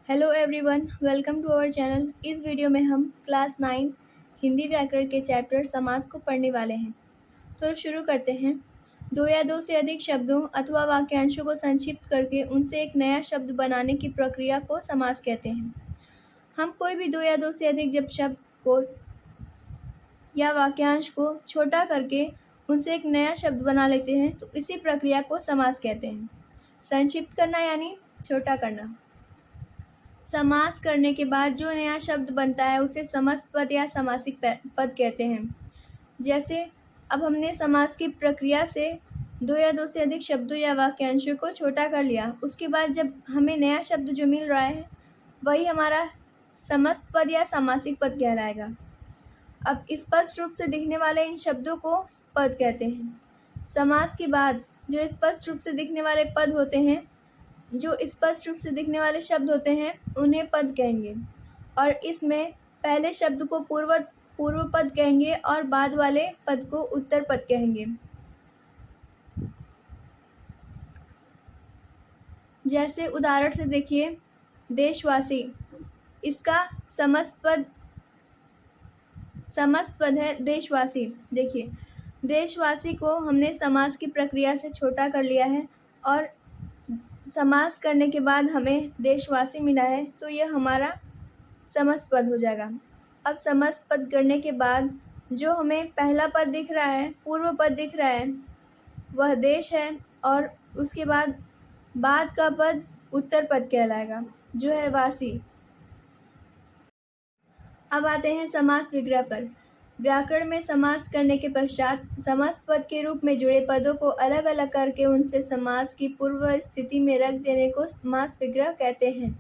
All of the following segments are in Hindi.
Hello everyone, welcome to our channel. इस वीडियो में हम क्लास 9 हिंदी व्याकरण के चैप्टर समास को पढ़ने वाले हैं। तो शुरू करते हैं। दो या दो से अधिक शब्दों अथवा वाक्यांशों को संक्षिप्त करके उनसे एक नया शब्द बनाने की प्रक्रिया को समास कहते हैं। हम कोई भी दो या दो से अधिक जब शब्द को या वाक्यांश को छोटा करके उनसे एक नया शब्द बना लेते हैं तो इसी प्रक्रिया को समास कहते हैं। संक्षिप्त करना यानी छोटा करना। समास करने के बाद जो नया शब्द बनता है उसे समस्त पद या समासिक पद कहते हैं। जैसे अब हमने समास की प्रक्रिया से दो या दो से अधिक शब्दों या वाक्यांशों को छोटा कर लिया, उसके बाद जब हमें नया शब्द जो मिल रहा है वही हमारा समस्त पद या समासिक पद कहलाएगा। अब स्पष्ट रूप से दिखने वाले इन शब्दों को पद कहते हैं। समास के बाद जो स्पष्ट रूप से दिखने वाले पद होते हैं, जो स्पष्ट रूप से दिखने वाले शब्द होते हैं उन्हें पद कहेंगे, और इसमें पहले शब्द को पूर्व पद कहेंगे और बाद वाले पद को उत्तर पद कहेंगे। जैसे उदाहरण से देखिए, देशवासी, इसका समस्त पद है देशवासी। देखिए, देशवासी को हमने समास की प्रक्रिया से छोटा कर लिया है और समास करने के बाद हमें देशवासी मिला है, तो यह हमारा समस्त पद हो जाएगा। अब समस्त पद करने के बाद जो हमें पहला पद दिख रहा है, पूर्व पद दिख रहा है, वह देश है, और उसके बाद का पद उत्तर पद कहलाएगा जो है वासी। अब आते हैं समास विग्रह पर। व्याकरण में समास करने के पश्चात समस्त पद के रूप में जुड़े पदों को अलग अलग करके उनसे समास की पूर्व स्थिति में रख देने को समास विग्रह कहते हैं।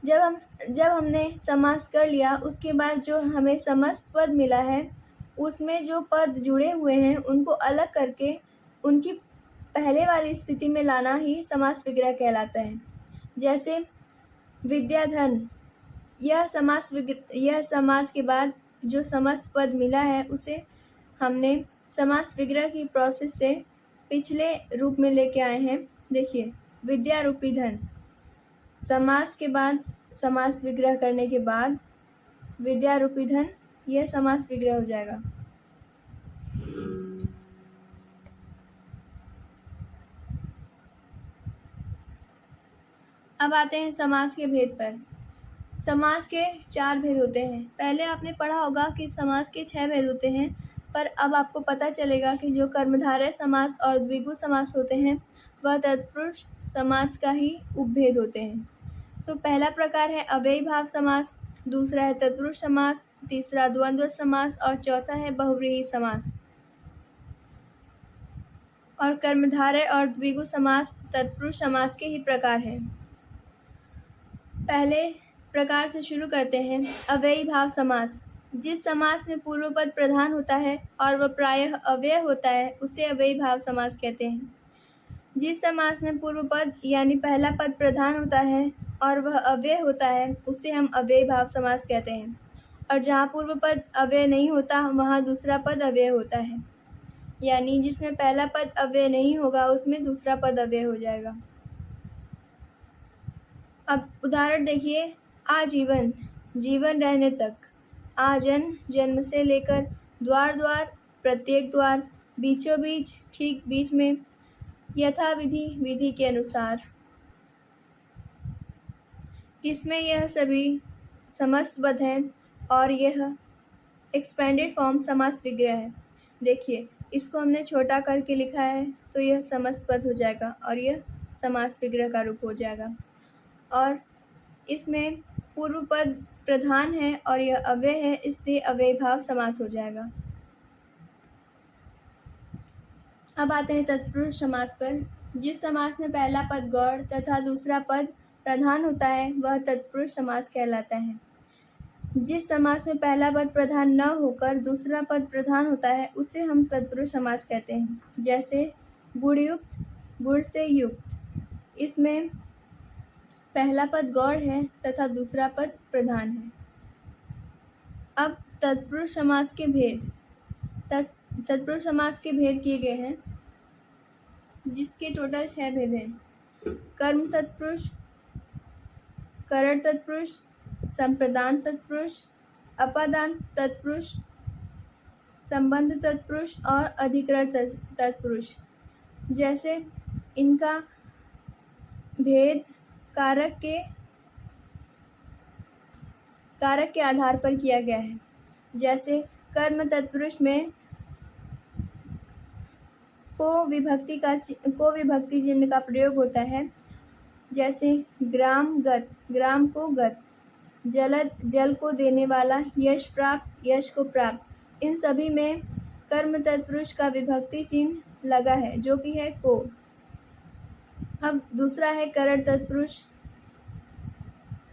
जब हमने समास कर लिया, उसके बाद जो हमें समस्त पद मिला है उसमें जो पद जुड़े हुए हैं उनको अलग करके उनकी पहले वाली स्थिति में लाना ही समास विग्रह कहलाता है। जैसे विद्याधन, यह समास के बाद जो समस्त पद मिला है उसे हमने समास विग्रह की प्रोसेस से पिछले रूप में लेके आए हैं। देखिए, विद्या रूपी धन, समास के बाद समास विग्रह करने के बाद विद्या रूपी धन, यह समास विग्रह हो जाएगा। अब आते हैं समास के भेद पर। समास के 4 भेद होते हैं। पहले आपने पढ़ा होगा कि समास के 6 भेद होते हैं, पर अब आपको पता चलेगा कि जो कर्मधारय समास और द्विगु समास होते हैं वह तत्पुरुष समास का ही उपभेद होते हैं। तो पहला प्रकार है अव्ययी भाव समास, दूसरा है तत्पुरुष समास, तीसरा द्वंद्व समास और चौथा है बहुव्रीहि समास। और कर्मधारय और द्विगु समास तत्पुरुष समास के ही प्रकार हैं। पहले प्रकार से शुरू करते हैं। अव्ययी भाव समास, जिस समास में पूर्व पद प्रधान होता है और वह प्रायः अव्यय होता है उसे अव्ययी भाव समास कहते हैं। जिस समास में पूर्व पद यानी पहला पद प्रधान होता है और वह अव्यय होता है उसे हम अव्ययी भाव समास कहते हैं। और जहाँ पूर्व पद अव्यय नहीं होता वहाँ दूसरा पद अव्यय होता है, यानी जिसमें पहला पद अव्यय नहीं होगा उसमें दूसरा पद अव्यय हो जाएगा। अब उदाहरण देखिए, आजीवन, जीवन रहने तक, आजन, जन्म से लेकर, द्वार द्वार, प्रत्येक द्वार, बीचों बीच, ठीक बीच में, यथाविधि, विधि के अनुसार। इसमें यह सभी समस्त पद हैं और यह एक्सपेंडेड फॉर्म समास विग्रह है। देखिए, इसको हमने छोटा करके लिखा है तो यह समस्त पद हो जाएगा और यह समास विग्रह का रूप हो जाएगा। और इसमें पूर्व पद प्रधान है और यह अव्यय है, इसलिए अव्ययी भाव समास हो जाएगा। अब आते हैं तत्पुरुष समास पर। जिस समास में पहला पद गौड़ तथा दूसरा पद प्रधान होता है वह तत्पुरुष समास कहलाता है। जिस समास में पहला पद प्रधान न होकर दूसरा पद प्रधान होता है उसे हम तत्पुरुष समास कहते हैं। जैसे गुणयुक्त, गुण से युक्त, इसमें पहला पद गौड़ है तथा दूसरा पद प्रधान है। अब तत्पुरुष समास के भेद। तत्पुरुष समास के भेद किए गए हैं, जिसके टोटल 6 भेद हैं। कर्म तत्पुरुष, करण तत्पुरुष, संप्रदान तत्पुरुष, अपादान तत्पुरुष, संबंध तत्पुरुष और अधिकरण तत्पुरुष। जैसे इनका भेद कारक के आधार पर किया गया है। जैसे कर्म तत्पुरुष में को विभक्ति चिन्ह का प्रयोग होता है। जैसे ग्राम गत, ग्राम को गत, जलद, जल को देने वाला, यश प्राप्त, यश को प्राप्त। इन सभी में कर्म तत्पुरुष का विभक्ति चिन्ह लगा है जो कि है को। अब दूसरा है करण तत्पुरुष।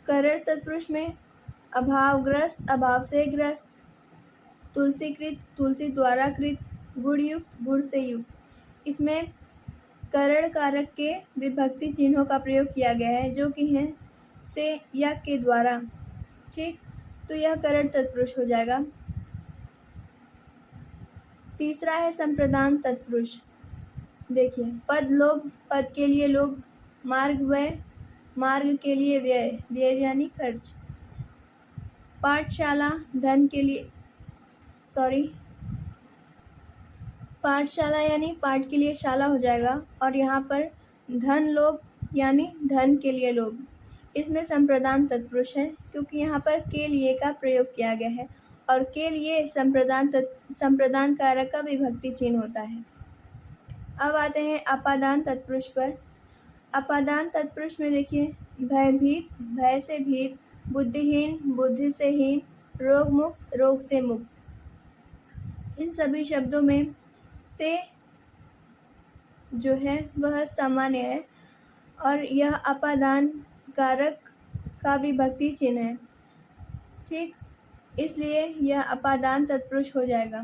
करण तत्पुरुष में अभावग्रस्त, अभाव से ग्रस्त, तुलसीकृत, तुलसी द्वारा कृत, गुणयुक्त, गुण से युक्त। इसमें करण कारक के विभक्ति चिन्हों का प्रयोग किया गया है जो कि हैं से या के द्वारा। ठीक, तो यह करण तत्पुरुष हो जाएगा। तीसरा है संप्रदान तत्पुरुष। देखिए, पद लोभ, पद के लिए लोभ, मार्ग व्यय, मार्ग के लिए व्यय, व्यय यानी खर्च, पाठशाला, धन के लिए पाठशाला यानी पाठ के लिए शाला हो जाएगा। और यहाँ पर धन लोभ यानी धन के लिए लोभ। इसमें संप्रदान तत्पुरुष है क्योंकि यहाँ पर के लिए का प्रयोग किया गया है और के लिए संप्रदान कारक का विभक्ति चिन्ह होता है। अब आते हैं अपादान तत्पुरुष पर। अपादान तत्पुरुष में देखिए, भयभीत, भय से भीत, बुद्धिहीन, बुद्धि से हीन, रोग मुक्त, रोग से मुक्त। इन सभी शब्दों में से जो है वह सामान्य है और यह अपादान कारक का विभक्ति चिन्ह है। ठीक, इसलिए यह अपादान तत्पुरुष हो जाएगा।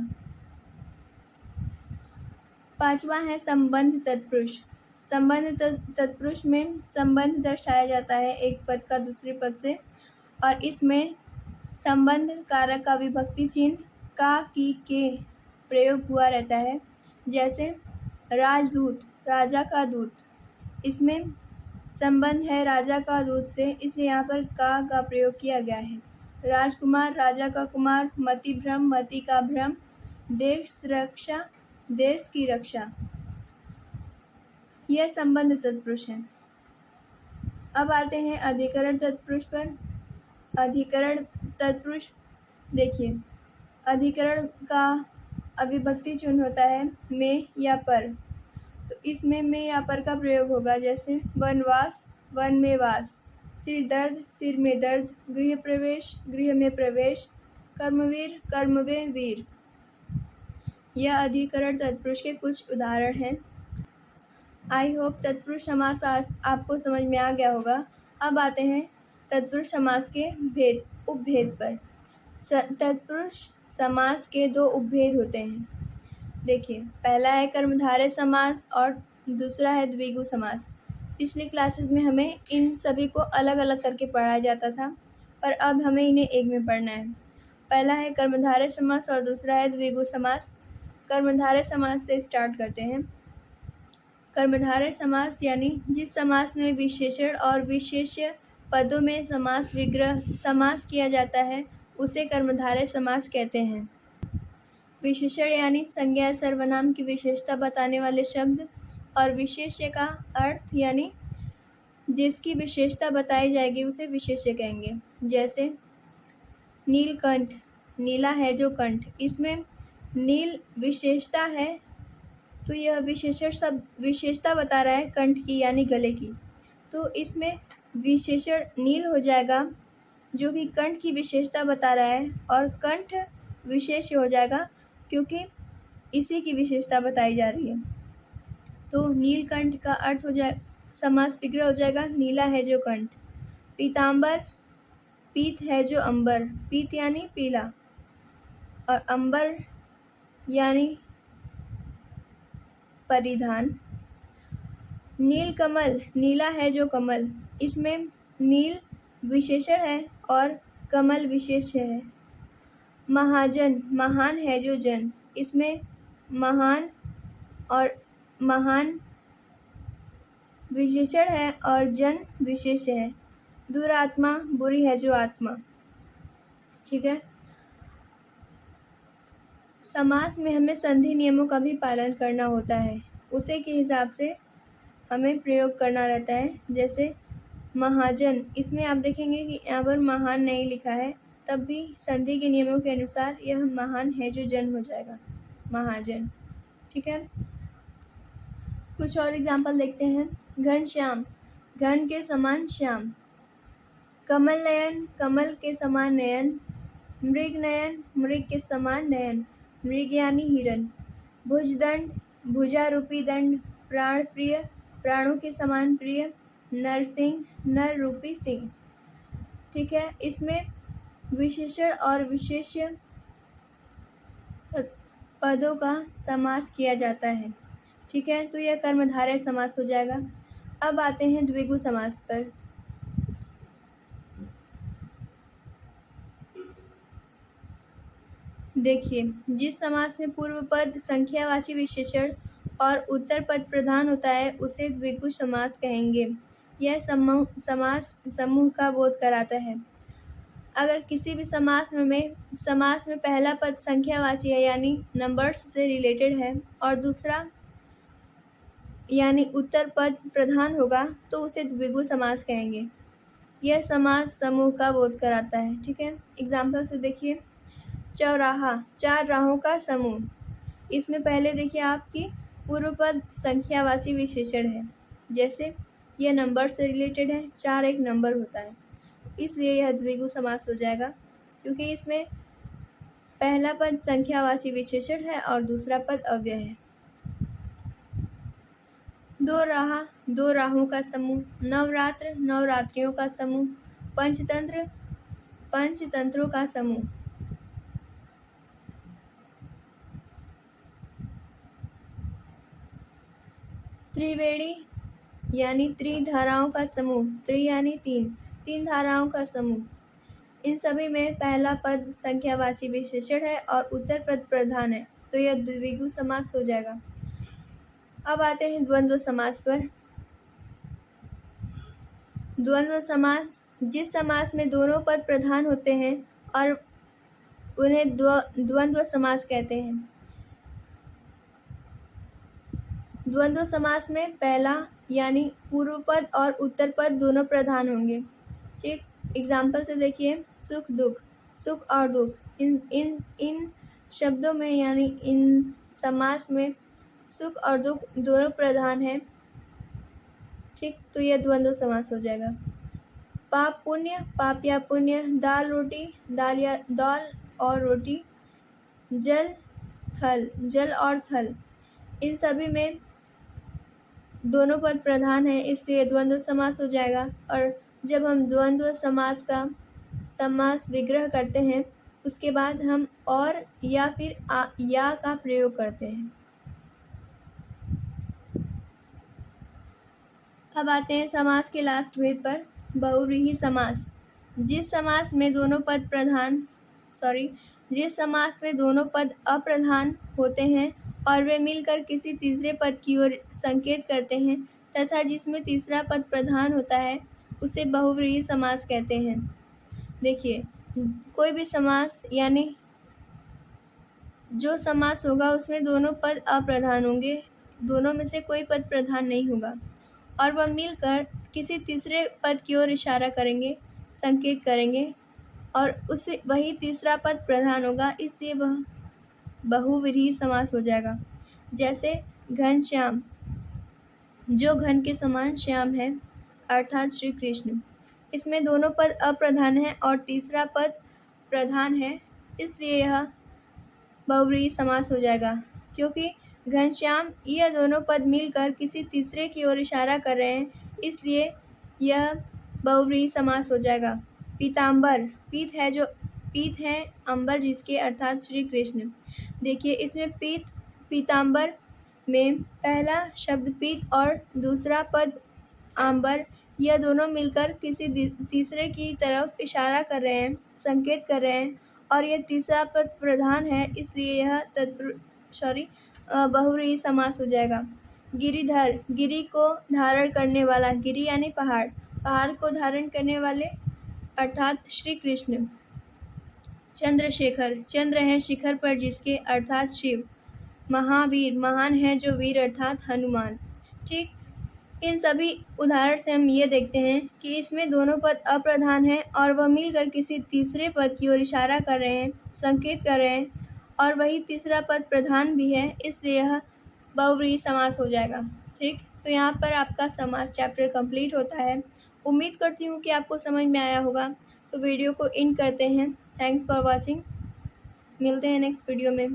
पांचवा है संबंध तत्पुरुष। संबंध तत्पुरुष में संबंध दर्शाया जाता है एक पद का दूसरे पद से और इसमें संबंध कारक का विभक्ति चिन्ह का, की, के प्रयोग हुआ रहता है। जैसे राजदूत, राजा का दूत, इसमें संबंध है राजा का दूत से, इसलिए यहाँ पर का प्रयोग किया गया है। राजकुमार, राजा का कुमार, मति भ्रम, मति का भ्रम, देश रक्षा, देश की रक्षा। यह संबंध तत्पुरुष है। अब आते हैं अधिकरण तत्पुरुष पर। अधिकरण तत्पुरुष, देखिए, अधिकरण का अविभक्ति चिन्ह होता है में या पर, तो इसमें में या पर का प्रयोग होगा। जैसे वनवास, वन में वास, सिर दर्द, सिर में दर्द, गृह प्रवेश, गृह में प्रवेश, कर्मवीर, कर्म में वीर। यह अधिकरण तत्पुरुष के कुछ उदाहरण हैं। आई होप तत्पुरुष समास आपको समझ में आ गया होगा। अब आते हैं तत्पुरुष समास के उपभेद पर। तत्पुरुष समास के दो उपभेद होते हैं। देखिए, पहला है कर्मधारय समास और दूसरा है द्विगु समास। पिछली क्लासेस में हमें इन सभी को अलग अलग करके पढ़ाया जाता था, पर अब हमें इन्हें एक में पढ़ना है। पहला है कर्मधारय समास और दूसरा है द्विगु समास। कर्मधारय समास से स्टार्ट करते हैं। कर्मधारय समास यानी जिस समास में विशेषण और विशेष्य पदों में समास विग्रह समास किया जाता है उसे कर्मधारय समास कहते हैं। विशेषण यानी संज्ञा सर्वनाम की विशेषता बताने वाले शब्द और विशेष्य का अर्थ यानी जिसकी विशेषता बताई जाएगी उसे विशेष्य कहेंगे। जैसे नीलकंठ, नीला है जो कंठ, इसमें नील विशेषता है तो यह विशेषण सब विशेषता बता रहा है कंठ की यानी गले की, तो इसमें विशेषण नील हो जाएगा जो कि कंठ की विशेषता बता रहा है और कंठ विशेष हो जाएगा क्योंकि इसी की विशेषता बताई जा रही है। तो नीलकंठ का अर्थ हो जाए समास विग्रह हो जाएगा नीला है जो कंठ। पीतांबर, पीत है जो अंबर, पीत यानी पीला और अंबर यानी परिधान। नीलकमल, नीला है जो कमल, इसमें नील विशेषण है और कमल विशेष्य है। महाजन, महान है जो जन, इसमें महान और महान विशेषण है और जन विशेष्य है। दुरात्मा, बुरी है जो आत्मा। ठीक है। समास में हमें संधि नियमों का भी पालन करना होता है, उसे के हिसाब से हमें प्रयोग करना रहता है। जैसे महाजन, इसमें आप देखेंगे कि यहाँ पर महान नहीं लिखा है, तब भी संधि के नियमों के अनुसार यह महान है जो जन हो जाएगा, महाजन। ठीक है। कुछ और एग्जाम्पल देखते हैं। घनश्याम, घन के समान श्याम। कमल नयन, कमल के समान नयन। मृग नयन, मृग के समान नयन। मृग यानी हिरण। भुजदंड, भुजा रूपी दंड। प्राण प्रिय, प्राणों के समान प्रिय। नरसिंह, नर रूपी सिंह। ठीक है। इसमें विशेषण और विशेष्य पदों का समास किया जाता है। ठीक है। तो यह कर्मधारय समास हो जाएगा। अब आते हैं द्विगु समास पर। देखिए, जिस समास में पूर्व पद संख्यावाची विशेषण और उत्तर पद प्रधान होता है उसे द्विगु समास कहेंगे। यह समास समूह का बोध कराता है। अगर किसी भी समास में पहला पद संख्यावाची है यानी नंबर्स से रिलेटेड है और दूसरा यानी उत्तर पद प्रधान होगा तो उसे द्विगु समास कहेंगे। यह समास समूह का बोध कराता है। ठीक है। एग्जाम्पल से देखिए, चौराहा, चार राहों का समूह। इसमें पहले देखिए आपकी पूर्व पद संख्यावाची विशेषण है, जैसे यह नंबर से रिलेटेड है, चार एक नंबर होता है, इसलिए यह द्विगु समास हो जाएगा, क्योंकि इसमें पहला पद संख्यावाची विशेषण है और दूसरा पद अव्यय है। दो राहा, दो राहों का समूह। नवरात्र, नवरात्रियों का समूह। पंचतंत्र, पंचतंत्रों का समूह। त्रिवेणी यानी त्रिधाराओं का समूह। त्रि यानी तीन, तीन धाराओं का समूह। इन सभी में पहला पद संख्यावाची विशेषण है और उत्तर पद प्रधान है, तो यह द्विगु समास हो जाएगा। अब आते हैं द्वंद्व समास पर। द्वंद्व समास, जिस समास में दोनों पद प्रधान होते हैं और उन्हें द्वंद्व समास कहते हैं। द्वंद्व समास में पहला यानी पूर्व पद और उत्तर पद दोनों प्रधान होंगे। ठीक। एग्जाम्पल से देखिए, सुख दुख, सुख और दुख। इन शब्दों में यानी इन समास में सुख और दुख दोनों प्रधान हैं। ठीक। तो यह द्वंद्व समास हो जाएगा। पाप पुण्य, पाप या पुण्य। दाल रोटी, दाल या दाल और रोटी। जल थल, जल और थल। इन सभी में दोनों पद प्रधान है, इसलिए द्वंद्व समास हो जाएगा। और जब हम द्वंद्व समास का समास विग्रह करते हैं उसके बाद हम और या फिर या का प्रयोग करते हैं। अब आते हैं समास के लास्ट भेद पर, बहुव्रीहि समास। जिस समास में दोनों पद अप्रधान होते हैं और वे मिलकर किसी तीसरे पद की ओर संकेत करते हैं तथा जिसमें तीसरा पद प्रधान होता है उसे बहुव्रीहि समास कहते हैं। देखिए, कोई भी समास यानी जो समास होगा उसमें दोनों पद अप्रधान होंगे, दोनों में से कोई पद प्रधान नहीं होगा और वह मिलकर किसी तीसरे पद की ओर इशारा करेंगे, संकेत करेंगे और उससे वही तीसरा पद प्रधान होगा, इसलिए वह बहुव्रीहि समास हो जाएगा। जैसे घनश्याम, जो घन के समान श्याम है, अर्थात श्री कृष्ण। इसमें दोनों पद अप्रधान है और तीसरा पद प्रधान है, इसलिए यह बहुव्रीहि समास हो जाएगा। क्योंकि घनश्याम यह दोनों पद मिलकर किसी तीसरे की ओर इशारा कर रहे हैं, इसलिए यह बहुव्रीहि समास हो जाएगा। पीताम्बर, पीत है अंबर जिसके, अर्थात श्री कृष्ण। देखिए, इसमें पीताम्बर में पहला शब्द पीत और दूसरा पद आंबर, यह दोनों मिलकर किसी तीसरे की तरफ इशारा कर रहे हैं, संकेत कर रहे हैं और यह तीसरा पद प्रधान है, इसलिए यह बहुव्रीहि समास हो जाएगा। गिरिधर, गिरि को धारण करने वाला, गिरि यानी पहाड़ पहाड़ को धारण करने वाले अर्थात श्री कृष्ण। चंद्रशेखर, चंद्र है शिखर पर जिसके अर्थात शिव। महावीर, महान है जो वीर अर्थात हनुमान। ठीक, इन सभी उदाहरण से हम ये देखते हैं कि इसमें दोनों पद अप्रधान हैं और वह मिलकर किसी तीसरे पद की ओर इशारा कर रहे हैं, संकेत कर रहे हैं, और वही तीसरा पद प्रधान भी है, इसलिए यह बहुव्रीहि समास हो जाएगा। ठीक, तो यहाँ पर आपका समास चैप्टर कंप्लीट होता है। उम्मीद करती हूँ कि आपको समझ में आया होगा। तो वीडियो को एंड करते हैं। Thanks for watching. मिलते हैं नेक्स्ट वीडियो में।